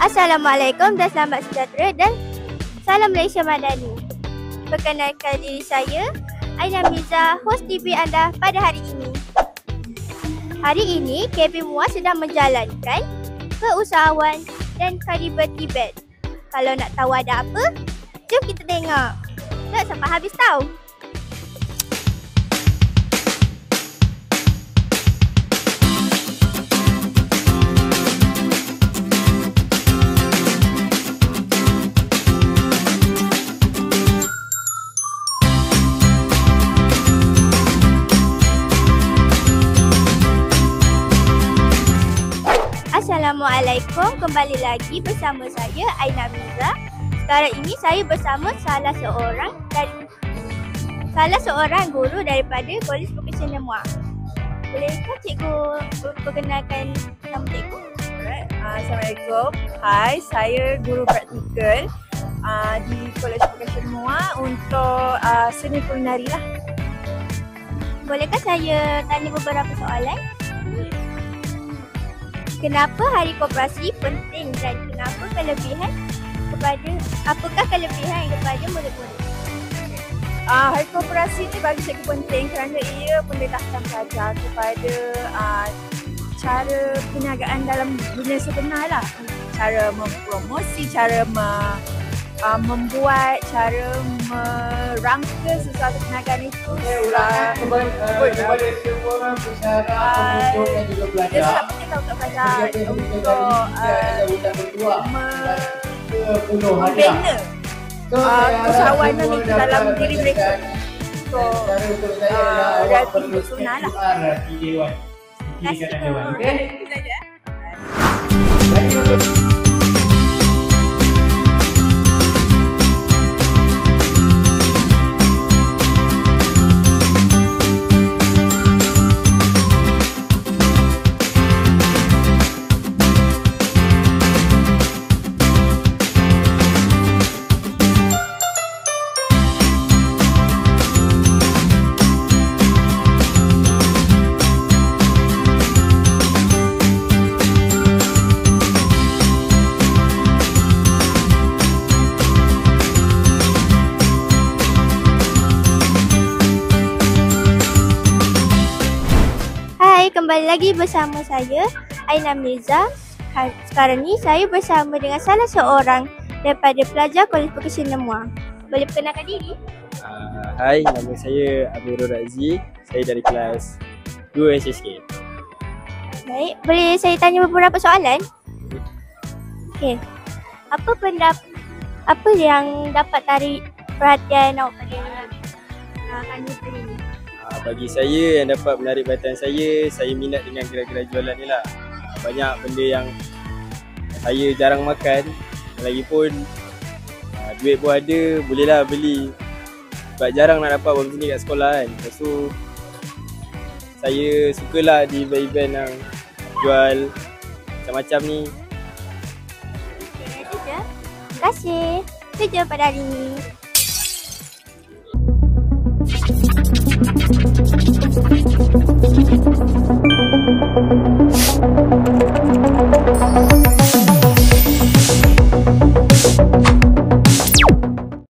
Assalamualaikum dan selamat sejahtera dan salam Malaysia Madani. Perkenalkan diri saya, Aina Mirza, host TV anda pada hari ini. Hari ini, KB MUA sedang menjalankan keusahawan dan kaliber Tibet. Kalau nak tahu ada apa, jom kita tengok. Tak sampai habis tahu. Assalamualaikum, kembali lagi bersama saya Aina Mirza. Sekarang ini saya bersama salah seorang guru daripada Kolej Vocasional MUA. Bolehkah cikgu perkenalkan nama cikgu? Alright, Assalamualaikum. Hai, saya guru praktikal di Kolej Vocasional MUA untuk seni kulinari lah. Bolehkah saya tanya beberapa soalan? Kenapa Hari Koperasi penting dan apakah kelebihan kepada murid-murid? Hari Koperasi ni bagi cikgu penting kerana ia pendekatan pelajar kepada cara perniagaan dalam dunia sebenar lah. Cara mempromosi, cara membuat, cara merangka sesuatu perniagaan itu. Kepada semua orang bersyarat untuk juga pelajar. Dia sangat penting untuk pelajar untuk membina usahawanan itu dalam diri mereka untuk realiti hidup sunnah lah. Terima kasih. Kembali lagi bersama saya Aina Mirza. Sekarang ni saya bersama dengan salah seorang daripada pelajar Kolej Vocasional MUA. Boleh perkenalkan diri? Hai, nama saya Amirul Razi. Saya dari kelas 2 SSK. Baik, boleh saya tanya beberapa soalan? Okey. Apa yang dapat tarik perhatian awak pada kandungan ini? Bagi saya yang dapat menarik perhatian saya minat dengan gerai-gerai jualan ni lah. Banyak benda yang saya jarang makan. Lagipun duit pun ada, bolehlah beli. Sebab jarang nak dapat macam ni kat sekolah kan. Lepas tu saya sukalah di event-event yang jual macam-macam ni. Terima kasih. Itu je pada hari ini.